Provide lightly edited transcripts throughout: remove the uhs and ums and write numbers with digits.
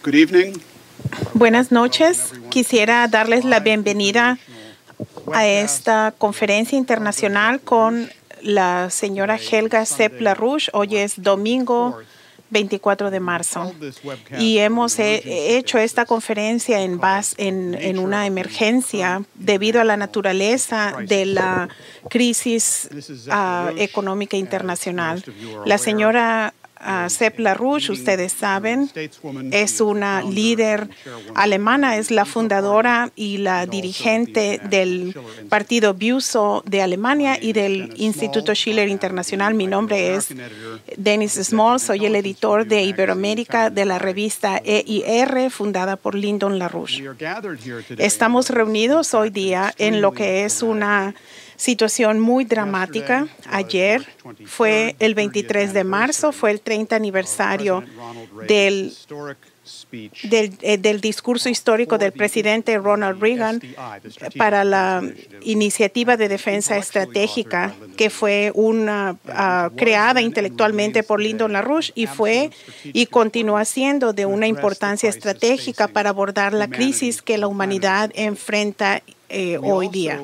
Good evening. Buenas noches. Quisiera darles la bienvenida a esta conferencia internacional con la señora Helga Sepp-LaRouche. Hoy es domingo 24 de marzo y hemos hecho esta conferencia en una emergencia debido a la naturaleza de la crisis económica internacional. La señora Sepp-LaRouche, ustedes saben, es una líder alemana, es la fundadora y la dirigente del Partido Büso de Alemania y del Instituto Schiller Internacional. Mi nombre es Dennis Small, soy el editor de Iberoamérica de la revista EIR, fundada por Lyndon LaRouche. Estamos reunidos hoy día en lo que es una situación muy dramática. Ayer fue el 23 de marzo, fue el 30 aniversario del discurso histórico del presidente Ronald Reagan para la Iniciativa de Defensa Estratégica, que fue creada intelectualmente por Lyndon LaRouche y fue y continúa siendo de una importancia estratégica para abordar la crisis que la humanidad enfrenta hoy día.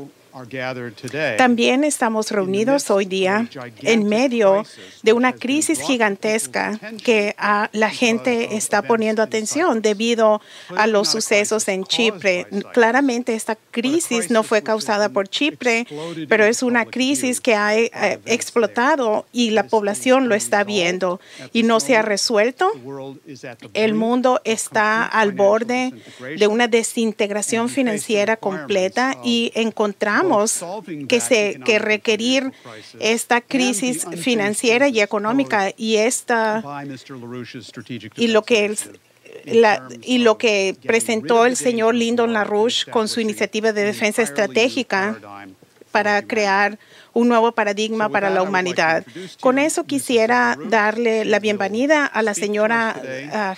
También estamos reunidos hoy día en medio de una crisis gigantesca que la gente está poniendo atención debido a los sucesos en Chipre. Claramente esta crisis no fue causada por Chipre, pero es una crisis que ha explotado y la población lo está viendo y no se ha resuelto. El mundo está al borde de una desintegración financiera completa y encontramos que requerir esta crisis financiera y económica y lo que presentó el señor Lyndon LaRouche con su iniciativa de defensa estratégica para crear un nuevo paradigma para la humanidad. Con eso quisiera darle la bienvenida a la señora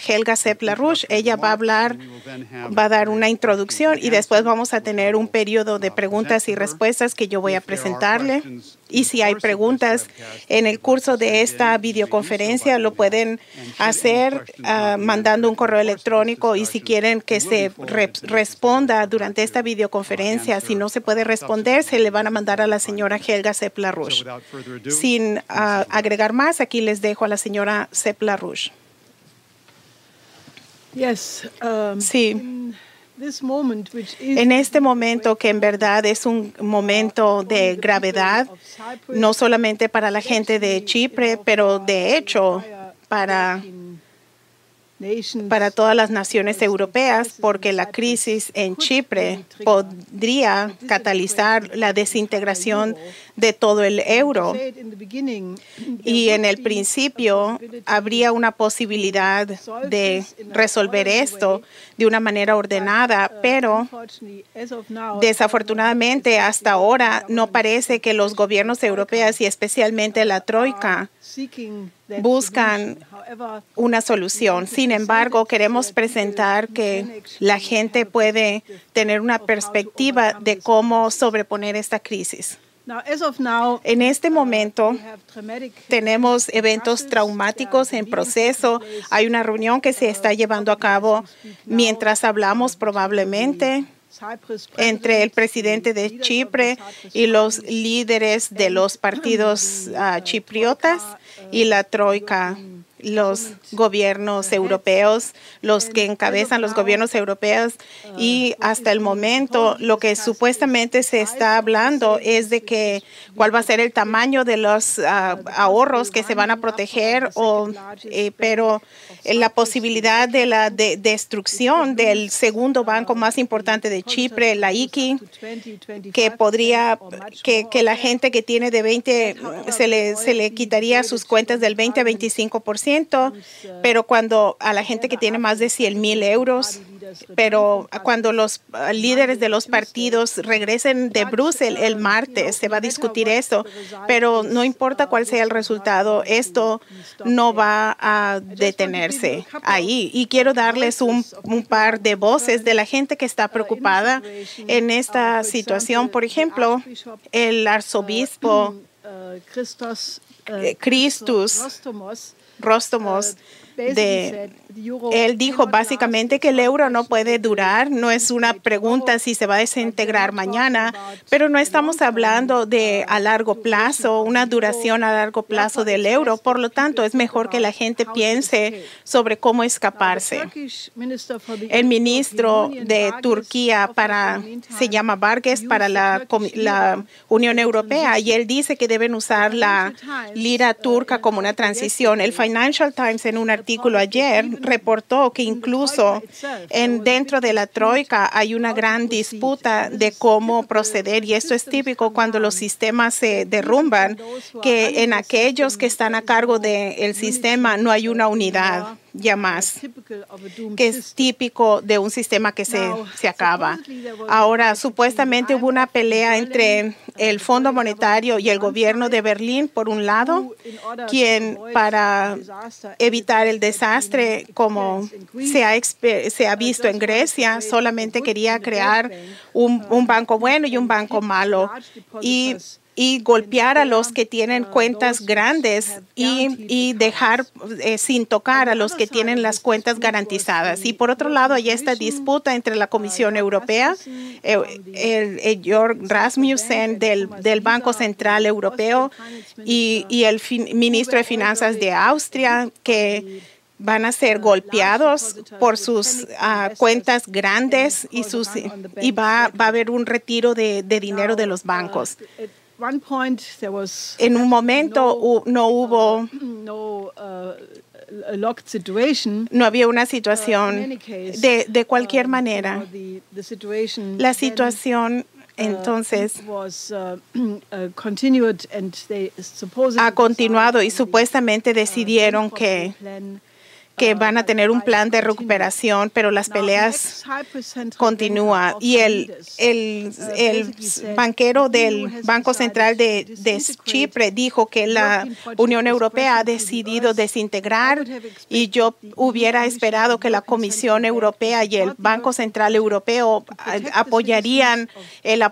Helga Sepp-LaRouche. Ella va a dar una introducción y después vamos a tener un periodo de preguntas y respuestas que yo voy a presentarle. Y si hay preguntas en el curso de esta videoconferencia, lo pueden hacer mandando un correo electrónico, y si quieren que se responda durante esta videoconferencia, si no se puede responder, se le van a mandar a la señora Helga Sepp-LaRouche. Sin agregar más, aquí les dejo a la señora Sepp-LaRouche. Sí. En este momento, que en verdad es un momento de gravedad, no solamente para la gente de Chipre, pero de hecho para todas las naciones europeas, porque la crisis en Chipre podría catalizar la desintegración de todo el euro. Y en el principio habría una posibilidad de resolver esto de una manera ordenada, pero desafortunadamente hasta ahora no parece que los gobiernos europeos y especialmente la Troika buscan una solución. Sin embargo, queremos presentar que la gente puede tener una perspectiva de cómo sobreponer esta crisis. En este momento tenemos eventos traumáticos en proceso. Hay una reunión que se está llevando a cabo mientras hablamos, probablemente entre el presidente de Chipre y los líderes de los partidos chipriotas y la Troika, los gobiernos europeos, los que encabezan los gobiernos europeos. Y hasta el momento lo que supuestamente se está hablando es de que cuál va a ser el tamaño de los ahorros que se van a proteger, pero la posibilidad de la destrucción del segundo banco más importante de Chipre, la IKI, que podría, que la gente que tiene de 20, se le quitaría sus cuentas del 20 a 25%, pero cuando a la gente que tiene más de 100,000 euros, pero cuando los líderes de los partidos regresen de Bruselas el martes, se va a discutir esto, pero no importa cuál sea el resultado, esto no va a detenerse ahí. Y quiero darles un par de voces de la gente que está preocupada en esta situación. Por ejemplo, el arzobispo Christus Róstomos, él dijo básicamente que el euro no puede durar. No es una pregunta si se va a desintegrar mañana, pero no estamos hablando de a largo plazo, una duración a largo plazo del euro. Por lo tanto, es mejor que la gente piense sobre cómo escaparse. El ministro de Turquía se llama Vargas para la Unión Europea y él dice que deben usar la lira turca como una transición. El Financial Times en un artículo ayer reportó que incluso dentro de la troika hay una gran disputa de cómo proceder y esto es típico cuando los sistemas se derrumban, que en aquellos que están a cargo del sistema no hay una unidad ya más, que es típico de un sistema que se acaba. Ahora, supuestamente hubo una pelea entre el Fondo Monetario y el gobierno de Berlín, por un lado, quien para evitar el desastre, como se ha visto en Grecia, solamente quería crear un banco bueno y un banco malo y golpear a los que tienen cuentas grandes y dejar sin tocar a los que tienen las cuentas garantizadas. Y por otro lado, hay esta disputa entre la Comisión Europea, Georg Rasmussen del Banco Central Europeo y el ministro de Finanzas de Austria, que van a ser golpeados por sus cuentas grandes y va a haber un retiro de dinero de los bancos. En un momento no había una situación de cualquier manera. La situación entonces ha continuado y supuestamente decidieron que van a tener un plan de recuperación, pero las peleas continúan. Y el banquero del Banco Central de Chipre dijo que la Unión Europea ha decidido desintegrar y yo hubiera esperado que la Comisión Europea y el Banco Central Europeo apoyarían el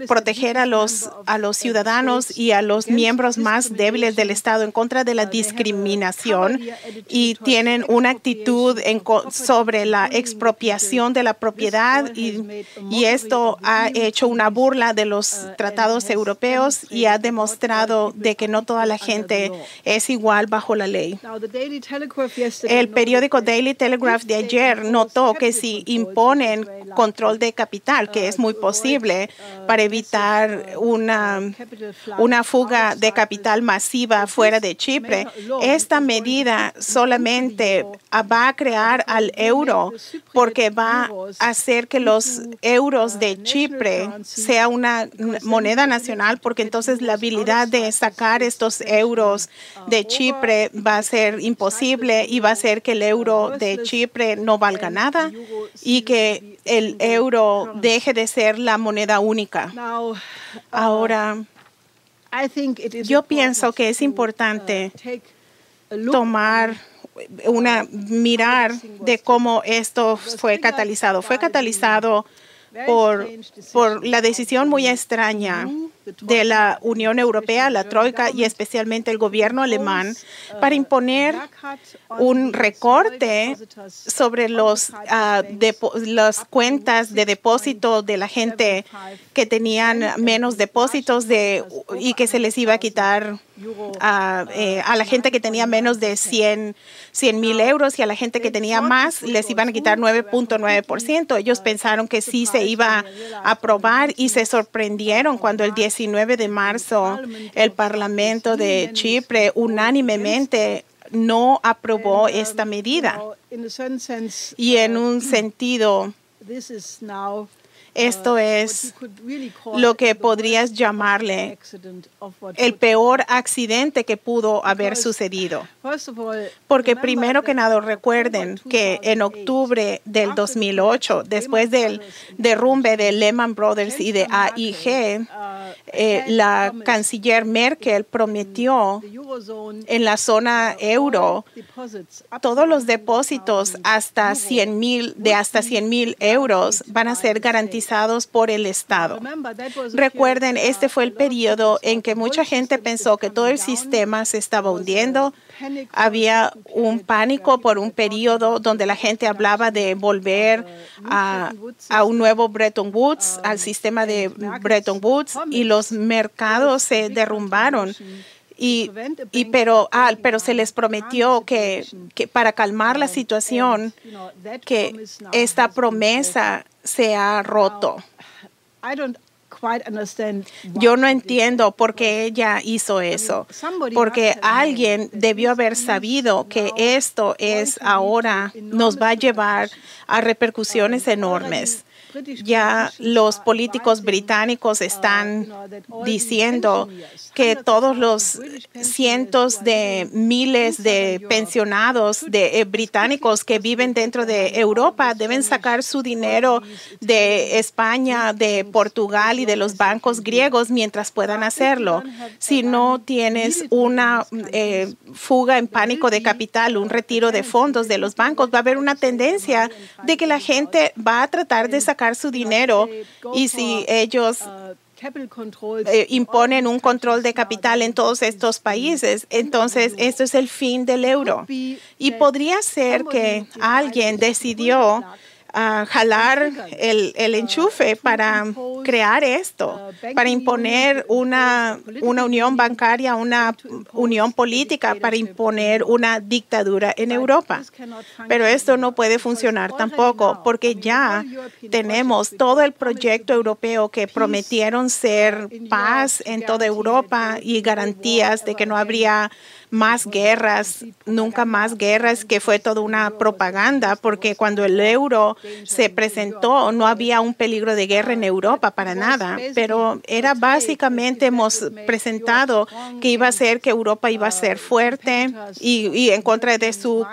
proteger a los ciudadanos y a los miembros más débiles del Estado en contra de la discriminación y tienen una actitud sobre la expropiación de la propiedad y esto ha hecho una burla de los tratados europeos y ha demostrado de que no toda la gente es igual bajo la ley. El periódico Daily Telegraph de ayer notó que si imponen control de capital, que es muy posible para evitar una fuga de capital masiva fuera de Chipre, esta medida solamente va a crear al euro porque va a hacer que los euros de Chipre sea una moneda nacional, porque entonces la habilidad de sacar estos euros de Chipre va a ser imposible y va a hacer que el euro de Chipre no valga nada y que el euro deje de ser la moneda única. Ahora, yo pienso que es importante mirar de cómo esto fue catalizado. Fue catalizado por la decisión muy extraña de la Unión Europea, la Troika y especialmente el gobierno alemán para imponer un recorte sobre las cuentas de depósito de la gente que tenían menos depósitos y que se les iba a quitar a la gente que tenía menos de 100,000 euros y a la gente que tenía más les iban a quitar 9.9%. Ellos pensaron que sí se iba a aprobar y se sorprendieron cuando el 19 de marzo el Parlamento de Chipre unánimemente no aprobó esta medida. Y en un sentido, esto es lo que podrías llamarle el peor accidente que pudo haber sucedido. Porque primero que nada, recuerden que en octubre del 2008, después del derrumbe de Lehman Brothers y de AIG, la canciller Merkel prometió en la zona euro todos los depósitos hasta 100,000 euros van a ser garantizados por el Estado. Recuerden, este fue el periodo en que mucha gente pensó que todo el sistema se estaba hundiendo. Había un pánico por un periodo donde la gente hablaba de volver a un nuevo Bretton Woods, al sistema de Bretton Woods, y los mercados se derrumbaron. Pero se les prometió que para calmar la situación, que esta promesa se ha roto. Yo no entiendo por qué ella hizo eso, porque alguien debió haber sabido que esto ahora nos va a llevar a repercusiones enormes. Ya los políticos británicos están diciendo que todos los cientos de miles de pensionados británicos que viven dentro de Europa deben sacar su dinero de España, de Portugal y de los bancos griegos mientras puedan hacerlo. Si no tienes una fuga en pánico de capital, un retiro de fondos de los bancos, va a haber una tendencia de que la gente va a tratar de sacar su dinero, y si ellos imponen un control de capital en todos estos países, entonces esto es el fin del euro. Y podría ser que alguien decidió jalar el enchufe para crear esto, para imponer una unión bancaria, una unión política, para imponer una dictadura en Europa. Pero esto no puede funcionar tampoco, porque ya tenemos todo el proyecto europeo que prometieron ser paz en toda Europa y garantías de que no habría más guerras, nunca más guerras, que fue toda una propaganda, porque cuando el euro se presentó no había un peligro de guerra en Europa para nada, pero era básicamente hemos presentado que iba a ser que Europa iba a ser fuerte y en contra de su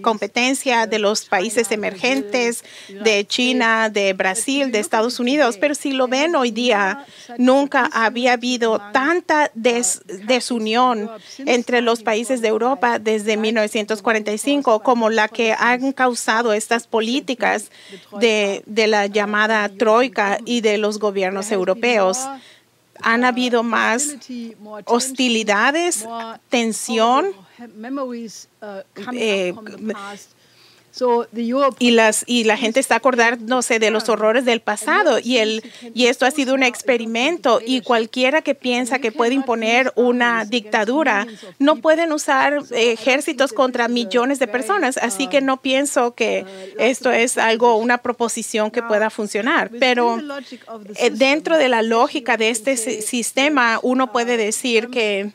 competencia de los países emergentes, de China, de Brasil, de Estados Unidos. Pero si lo ven hoy día, nunca había habido tanta desunión entre los países de Europa desde 1945 como la que han causado estas políticas de la llamada troika y de los gobiernos europeos. Han habido más hostilidades, tensión, y la gente está acordándose de los horrores del pasado, y esto ha sido un experimento, y cualquiera que piensa que puede imponer una dictadura no pueden usar ejércitos contra millones de personas, así que no pienso que esto es una proposición que pueda funcionar. Pero dentro de la lógica de este sistema, uno puede decir que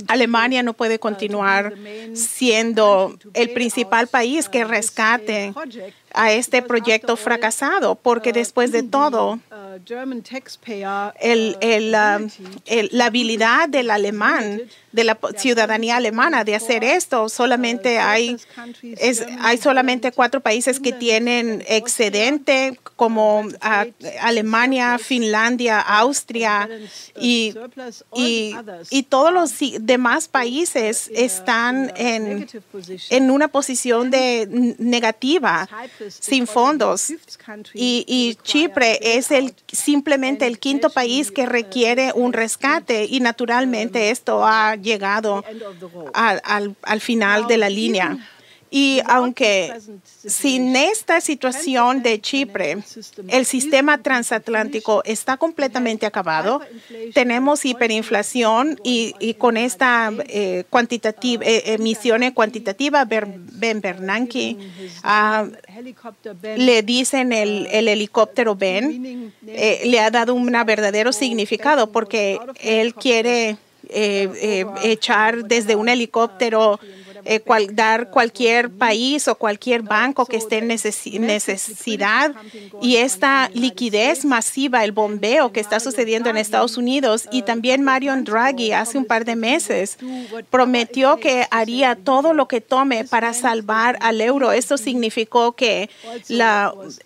Alemania no puede continuar siendo el principal país que rescate a este proyecto fracasado, porque después de todo, la habilidad del alemán, de la ciudadanía alemana de hacer esto, hay solamente 4 países que tienen excedente, como Alemania, Finlandia, Austria, y todos los demás países están en una posición negativa, sin fondos. Y Chipre es simplemente el 5º país que requiere un rescate, y naturalmente esto ha llegado al final de la línea. Y aunque sin esta situación de Chipre, el sistema transatlántico está completamente acabado, tenemos hiperinflación, y con esta emisión cuantitativa, Ben Bernanke le dicen el helicóptero Ben, le ha dado un verdadero significado, porque él quiere echar desde un helicóptero dar cualquier país o cualquier banco que esté en necesidad. Y esta liquidez masiva, el bombeo que está sucediendo en Estados Unidos, y también Mario Draghi hace un par de meses prometió que haría todo lo que tome para salvar al euro. Esto significó que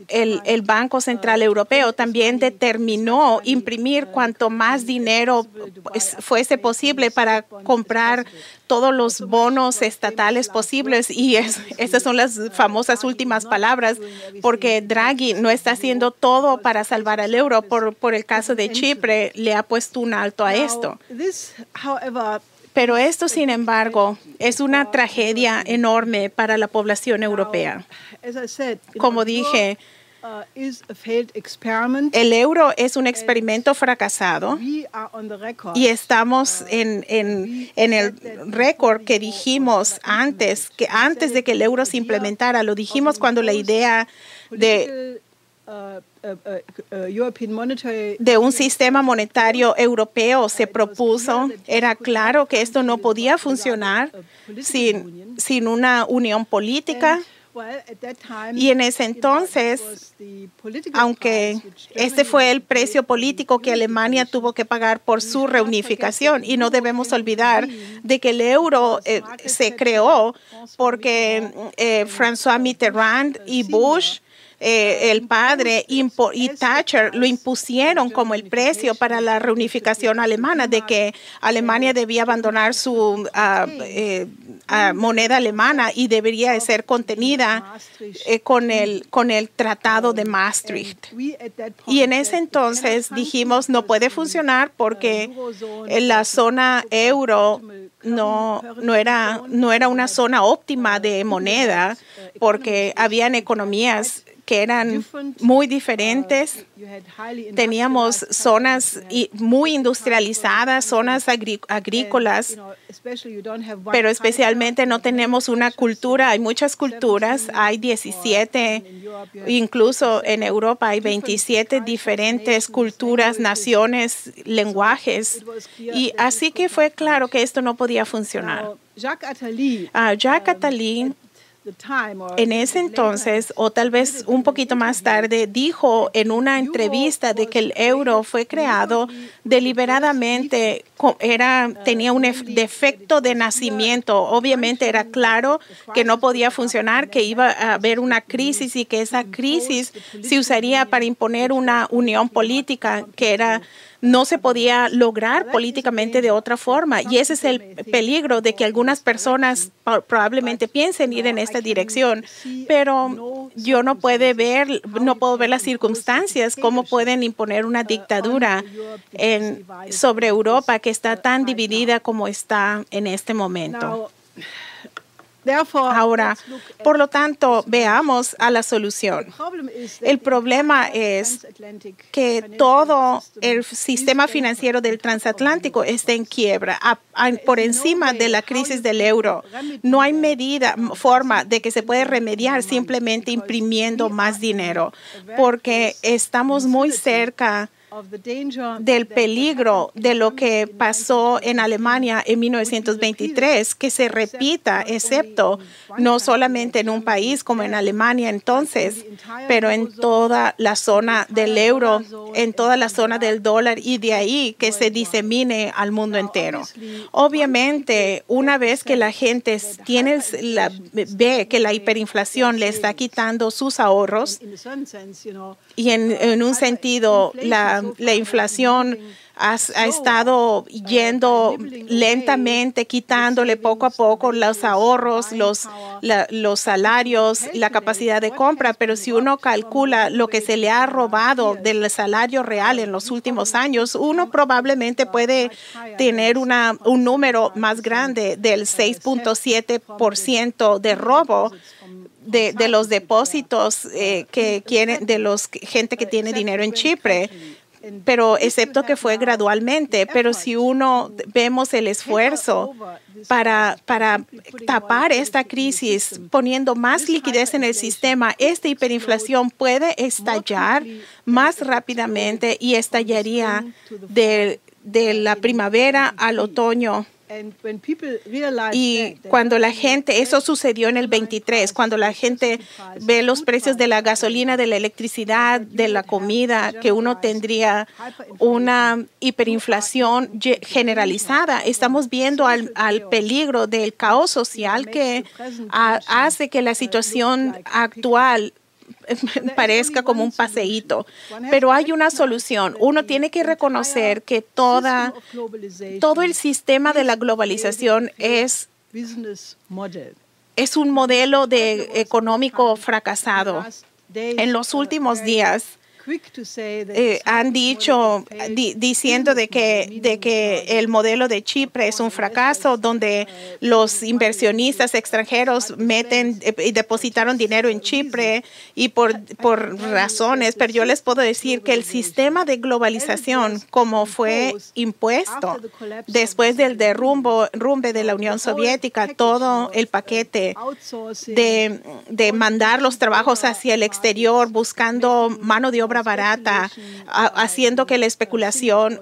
el Banco Central Europeo también determinó imprimir cuanto más dinero fuese posible para comprar todos los bonos estatales posibles. Y esas son las famosas últimas palabras, porque Draghi no está haciendo todo para salvar al euro. Por el caso de Chipre, le ha puesto un alto a esto. Pero esto, sin embargo, es una tragedia enorme para la población europea. Como dije, el euro es un experimento fracasado y estamos en el récord que dijimos antes de que el euro se implementara. Lo dijimos cuando la idea de un sistema monetario europeo se propuso. Era claro que esto no podía funcionar sin una unión política. Y en ese entonces, aunque este fue el precio político que Alemania tuvo que pagar por su reunificación, y no debemos olvidar de que el euro se creó porque François Mitterrand y Bush, el padre, y Thatcher lo impusieron como el precio para la reunificación alemana, de que Alemania debía abandonar su moneda alemana y debería ser contenida con el Tratado de Maastricht. Y en ese entonces dijimos, no puede funcionar porque la zona euro no era una zona óptima de moneda, porque habían economías que eran muy diferentes. Teníamos zonas muy industrializadas, zonas agrícolas, pero especialmente no tenemos una cultura. Hay muchas culturas, hay 17, incluso en Europa hay 27 diferentes culturas, naciones, lenguajes. Y así que fue claro que esto no podía funcionar. Jacques Attali, en ese entonces, o tal vez un poquito más tarde, dijo en una entrevista de que el euro fue creado deliberadamente, tenía un defecto de nacimiento. Obviamente era claro que no podía funcionar, que iba a haber una crisis y que esa crisis se usaría para imponer una unión política que no se podía lograr políticamente de otra forma. Y ese es el peligro de que algunas personas probablemente piensen ir en esta dirección, pero yo no puedo ver las circunstancias, cómo pueden imponer una dictadura sobre Europa que está tan dividida como está en este momento. Ahora, por lo tanto, veamos a la solución. El problema es que todo el sistema financiero del transatlántico está en quiebra, por encima de la crisis del euro. No hay forma de que se puede remediar simplemente imprimiendo más dinero, porque estamos muy cerca del peligro de lo que pasó en Alemania en 1923, que se repita, excepto no solamente en un país como en Alemania entonces, pero en toda la zona del euro, en toda la zona del dólar, y de ahí que se disemine al mundo entero. Obviamente, una vez que la gente ve que la hiperinflación le está quitando sus ahorros, y en un sentido la inflación ha estado yendo lentamente, quitándole poco a poco los ahorros, los salarios, la capacidad de compra. Pero si uno calcula lo que se le ha robado del salario real en los últimos años, uno probablemente puede tener un número más grande del 6.7% de robo de los depósitos que quieren, gente que tiene dinero en Chipre. Pero excepto que fue gradualmente. Pero si vemos el esfuerzo para tapar esta crisis, poniendo más liquidez en el sistema, esta hiperinflación puede estallar más rápidamente y estallaría de la primavera al otoño Y cuando la gente, eso sucedió en el 23, cuando la gente ve los precios de la gasolina, de la electricidad, de la comida, que uno tendría una hiperinflación generalizada, estamos viendo al peligro del caos social que hace que la situación actual parezca como un paseíto, pero hay una solución. Uno tiene que reconocer que todo el sistema de la globalización es un modelo económico fracasado. En los últimos días han dicho, diciendo de que el modelo de Chipre es un fracaso, donde los inversionistas extranjeros meten y depositaron dinero en Chipre y por razones, pero yo les puedo decir que el sistema de globalización, como fue impuesto después del derrumbe de la Unión Soviética, todo el paquete de mandar los trabajos hacia el exterior, buscando mano de obra barata, haciendo que la especulación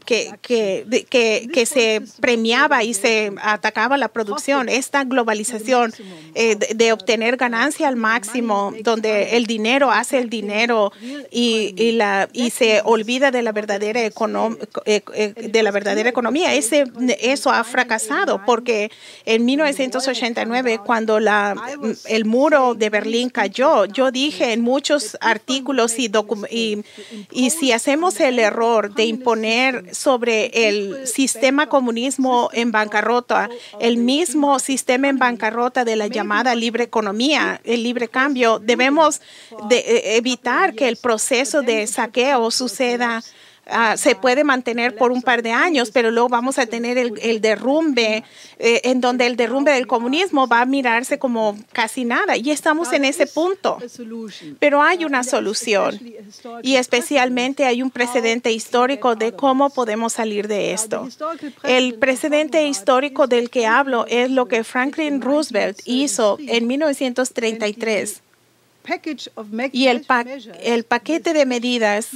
que se premiaba y se atacaba la producción, esta globalización de obtener ganancia al máximo, donde el dinero hace el dinero y se olvida de la verdadera economía. Eso ha fracasado porque en 1989, cuando el muro de Berlín cayó, yo dije en muchos artículos y si hacemos el error de imponer sobre el sistema comunismo en bancarrota, el mismo sistema en bancarrota de la llamada libre economía, el libre cambio, debemos evitar que el proceso de saqueo suceda. Se puede mantener por un par de años, pero luego vamos a tener el derrumbe, en donde el derrumbe del comunismo va a mirarse como casi nada. Y estamos en ese punto. Pero hay una solución y especialmente hay un precedente histórico de cómo podemos salir de esto. El precedente histórico del que hablo es lo que Franklin Roosevelt hizo en 1933. Y el paquete de medidas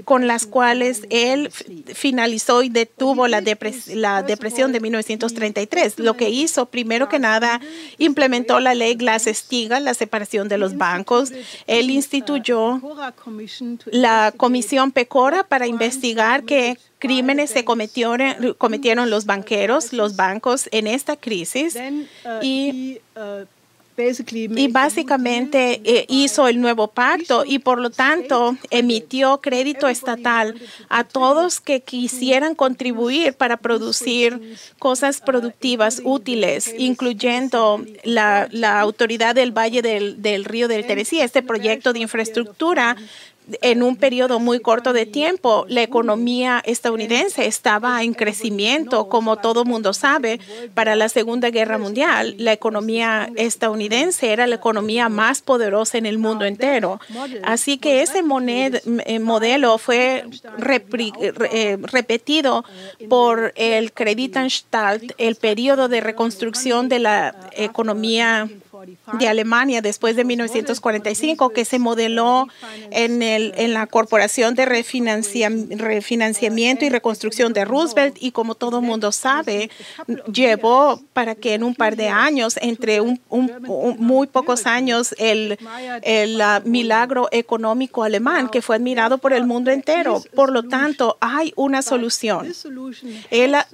con las cuales él finalizó y detuvo la depresión de 1933. Lo que hizo, primero que nada, implementó la ley Glass-Steagall, la separación de los bancos. Él instituyó la Comisión Pecora para investigar qué crímenes se cometieron los banqueros, los bancos en esta crisis. Y básicamente hizo el nuevo pacto y por lo tanto emitió crédito estatal a todos que quisieran contribuir para producir cosas productivas útiles, incluyendo la Autoridad del Valle del Río del Tennessee, este proyecto de infraestructura. En un periodo muy corto de tiempo, la economía estadounidense estaba en crecimiento, como todo mundo sabe. Para la Segunda Guerra Mundial, la economía estadounidense era la economía más poderosa en el mundo entero. Así que ese modelo fue repetido por el Kreditanstalt, el periodo de reconstrucción de la economía de Alemania después de 1945, que se modeló en la Corporación de Refinanciamiento y Reconstrucción de Roosevelt, y como todo mundo sabe, llevó para que en un par de años, entre muy pocos años, el milagro económico alemán que fue admirado por el mundo entero. Por lo tanto, hay una solución,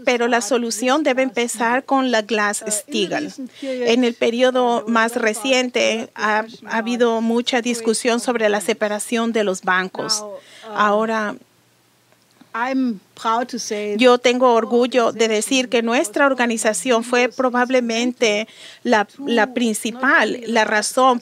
pero la solución debe empezar con la Glass-Steagall. En el periodo más reciente ha habido mucha discusión sobre la separación de los bancos. Ahora, yo tengo orgullo de decir que nuestra organización fue probablemente la principal, la razón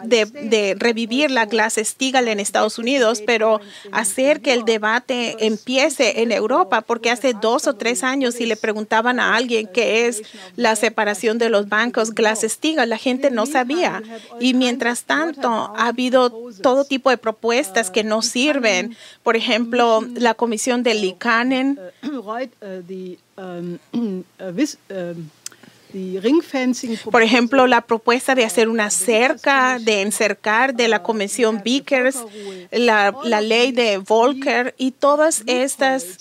de revivir la Glass-Steagall en Estados Unidos, pero hacer que el debate empiece en Europa, porque hace 2 o 3 años si le preguntaban a alguien qué es la separación de los bancos Glass-Steagall, la gente no sabía. Y mientras tanto, ha habido todo tipo de propuestas que no sirven. Por ejemplo, la Comisión de Liikanen, por ejemplo, la propuesta de hacer una cerca, de encercar de la Comisión Vickers, la ley de Volcker y todas estas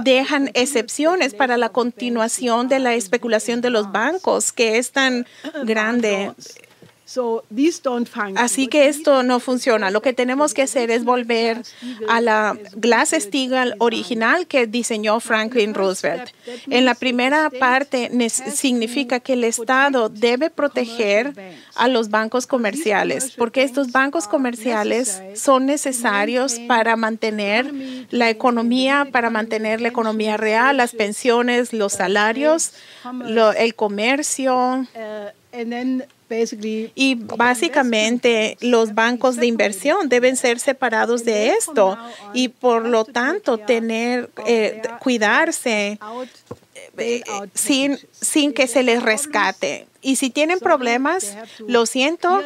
dejan excepciones para la continuación de la especulación de los bancos, que es tan grande. Así que esto no funciona. Lo que tenemos que hacer es volver a la Glass-Steagall original que diseñó Franklin Roosevelt. En la primera parte significa que el Estado debe proteger a los bancos comerciales, porque estos bancos comerciales son necesarios para mantener la economía real, las pensiones, los salarios, el comercio. Y básicamente los bancos de inversión deben ser separados de esto y por lo tanto cuidarse sin que se les rescate. Y si tienen problemas, lo siento,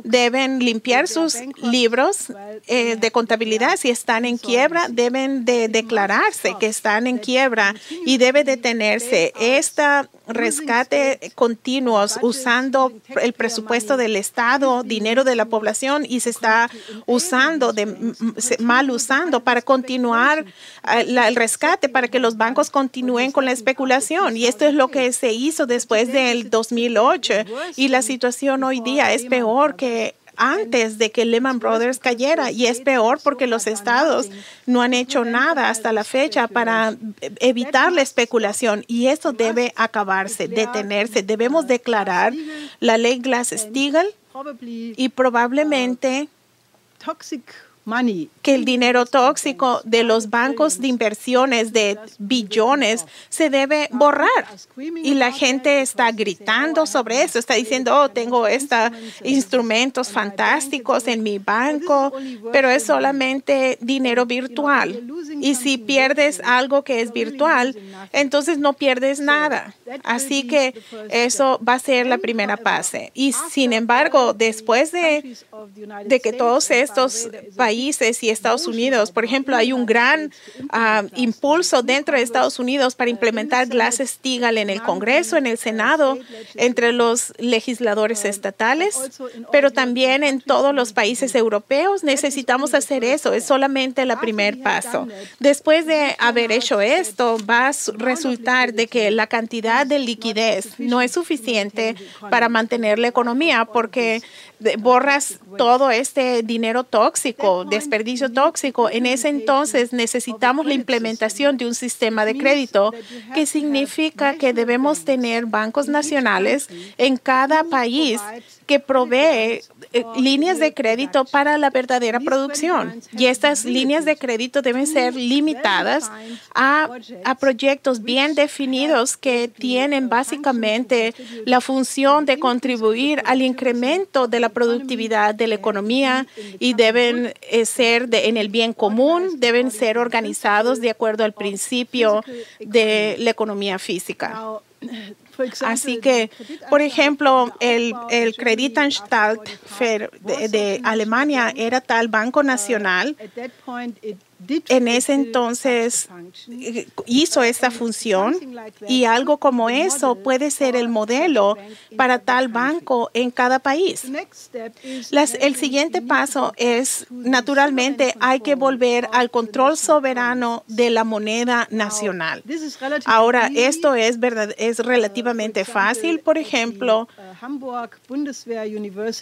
deben limpiar sus libros de contabilidad. Si están en quiebra, deben de declararse que están en quiebra y debe detenerse. Rescate continuos usando el presupuesto del Estado, dinero de la población, y se está mal usando para continuar el rescate, para que los bancos continúen con la especulación. Y esto es lo que se hizo después del 2008. Y la situación hoy día es peor que antes de que Lehman Brothers cayera, y es peor porque los estados no han hecho nada hasta la fecha para evitar la especulación, y esto debe acabarse, detenerse. Debemos declarar la ley Glass-Steagall y probablemente que el dinero tóxico de los bancos de inversiones de billones se debe borrar. Y la gente está gritando sobre eso, está diciendo, tengo estos instrumentos fantásticos en mi banco, pero es solamente dinero virtual. Y si pierdes algo que es virtual, entonces no pierdes nada. Así que eso va a ser la primera fase. Y sin embargo, después de que todos estos países y Estados Unidos, por ejemplo, hay un gran impulso dentro de Estados Unidos para implementar Glass-Steagall en el Congreso, en el Senado, entre los legisladores estatales, pero también en todos los países europeos. Necesitamos hacer eso. Es solamente el primer paso. Después de haber hecho esto, va a resultar de que la cantidad de liquidez no es suficiente para mantener la economía, porque borras todo este dinero tóxico, desperdicio tóxico. En ese entonces necesitamos la implementación de un sistema de crédito, que significa que debemos tener bancos nacionales en cada país que provee líneas de crédito para la verdadera producción. Y estas líneas de crédito deben ser limitadas a proyectos bien definidos que tienen básicamente la función de contribuir al incremento de la productividad de la economía, y deben ser en el bien común, deben ser organizados de acuerdo al principio de la economía física. Así que, por ejemplo, el Kreditanstalt de Alemania era tal banco nacional. En ese entonces hizo esta función, y algo como eso puede ser el modelo para tal banco en cada país. El siguiente paso es, naturalmente, hay que volver al control soberano de la moneda nacional. Ahora, esto es relativamente fácil. Por ejemplo,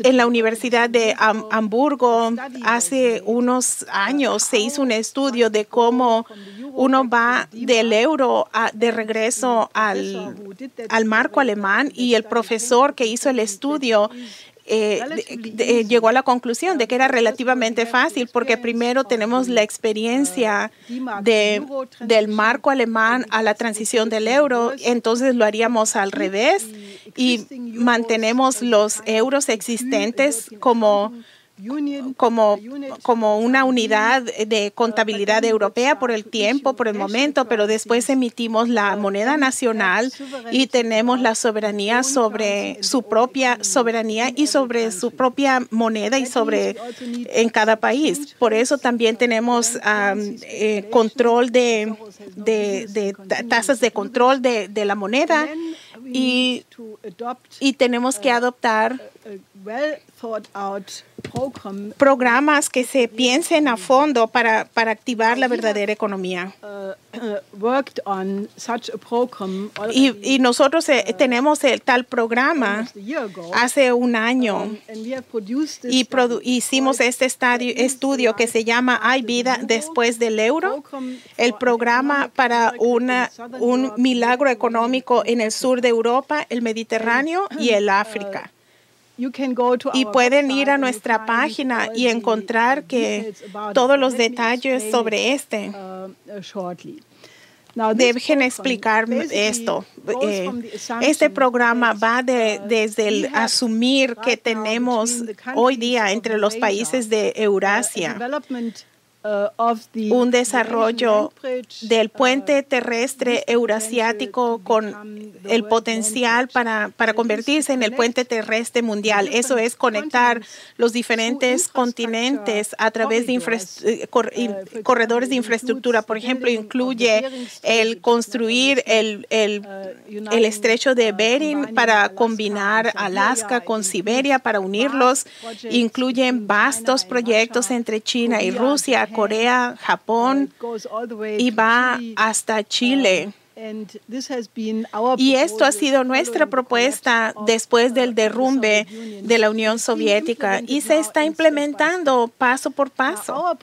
en la Universidad de Hamburgo, hace unos años se hizo un estudio de cómo uno va del euro de regreso al marco alemán, y el profesor que hizo el estudio llegó a la conclusión de que era relativamente fácil, porque primero tenemos la experiencia del marco alemán a la transición del euro. Entonces lo haríamos al revés y mantenemos los euros existentes como una unidad de contabilidad europea por el tiempo, por el momento, pero después emitimos la moneda nacional y tenemos la soberanía sobre su propia soberanía y sobre su propia moneda y en cada país. Por eso también tenemos control de tasas de control de la moneda, y tenemos que adoptar programas que se piensen a fondo para activar la verdadera economía. Y nosotros tenemos tal programa hace un año y hicimos este estudio que se llama ¿Hay vida después del euro? El programa para un milagro económico en el sur de Europa, el Mediterráneo y el África. Y pueden ir a nuestra página y encontrar que todos los detalles sobre este. Dejen explicarme esto. Este programa va desde el asumir que tenemos hoy día entre los países de Eurasia un desarrollo del puente terrestre eurasiático con el potencial para convertirse en el puente terrestre mundial. Eso es conectar los diferentes continentes a través de corredores de infraestructura. Por ejemplo, incluye el construir el estrecho de Bering para combinar Alaska con Siberia, para unirlos. Incluyen vastos proyectos entre China y Rusia, Corea, Japón y va hasta Chile. Y esto ha sido nuestra propuesta después del derrumbe de la Unión Soviética y se está implementando paso por paso.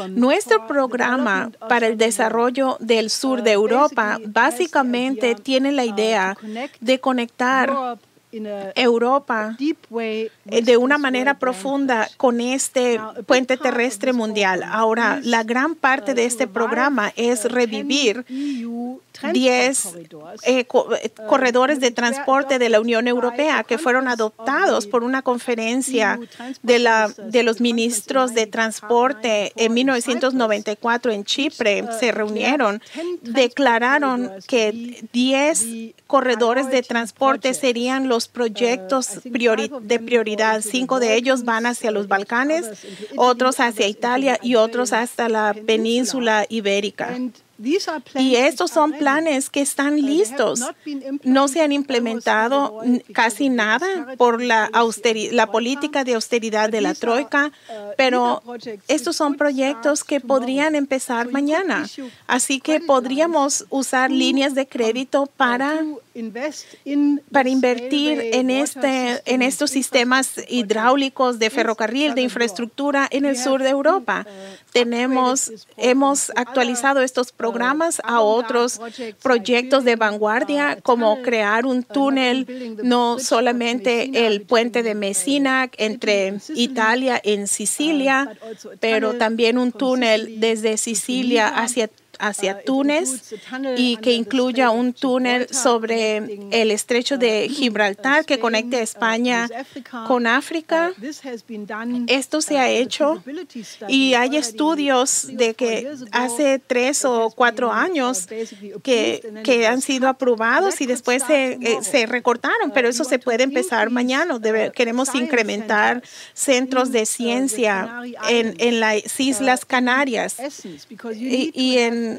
Nuestro programa para el desarrollo del sur de Europa básicamente tiene la idea de conectar Europa de una manera profunda con este puente terrestre mundial. Ahora, la gran parte de este programa es revivir 10 corredores de transporte de la Unión Europea que fueron adoptados por una conferencia de los ministros de transporte en 1994 en Chipre. Se reunieron, declararon que 10 corredores de transporte serían los proyectos de prioridad. 5 de ellos van hacia los Balcanes, otros hacia Italia y otros hasta la península ibérica. Y estos son planes que están listos. No se han implementado casi nada por la política de austeridad de la Troika, pero estos son proyectos que podrían empezar mañana. Así que podríamos usar líneas de crédito para invertir en estos sistemas hidráulicos de ferrocarril, de infraestructura en el sur de Europa. Hemos actualizado estos programas a otros proyectos de vanguardia, como crear un túnel, no solamente el puente de Messina entre Italia en Sicilia, pero también un túnel desde Sicilia hacia Túnez y que incluya un túnel sobre el estrecho de Gibraltar que conecte a España con África. Esto se ha hecho y hay estudios de que hace 3 o 4 años que han sido aprobados y después se recortaron, pero eso se puede empezar mañana. Queremos incrementar centros de ciencia en las Islas Canarias y en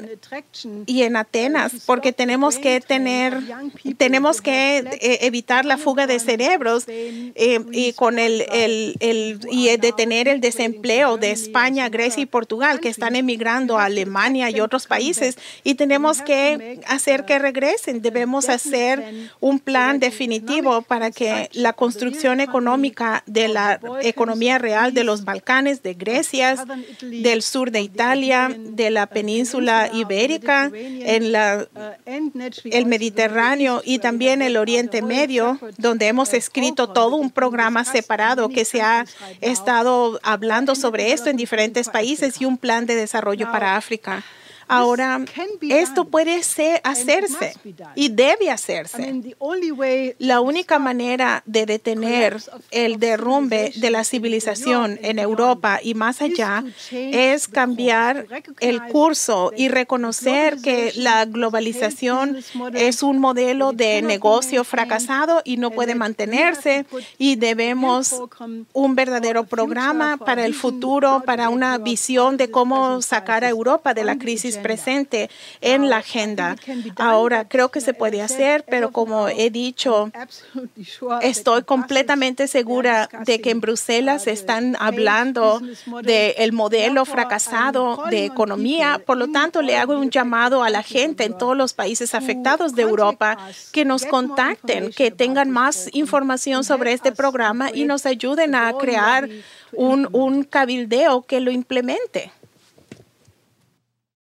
Atenas, porque tenemos que evitar la fuga de cerebros y detener el desempleo de España, Grecia y Portugal, que están emigrando a Alemania y otros países, y tenemos que hacer que regresen. Debemos hacer un plan definitivo para que la construcción económica de la economía real de los Balcanes, de Grecia, del sur de Italia, de la península ibérica, el Mediterráneo y también el Oriente Medio, donde hemos escrito todo un programa separado que se ha estado hablando sobre esto en diferentes países y un plan de desarrollo para África. Ahora, esto puede hacerse y debe hacerse. La única manera de detener el derrumbe de la civilización en Europa y más allá es cambiar el curso y reconocer que la globalización es un modelo de negocio fracasado y no puede mantenerse, y debemos un verdadero programa para el futuro, para una visión de cómo sacar a Europa de la crisis país presente en la agenda. Ahora, creo que se puede hacer, pero como he dicho, estoy completamente segura de que en Bruselas están hablando del modelo fracasado de economía. Por lo tanto, le hago un llamado a la gente en todos los países afectados de Europa que nos contacten, que tengan más información sobre este programa y nos ayuden a crear un cabildeo que lo implemente.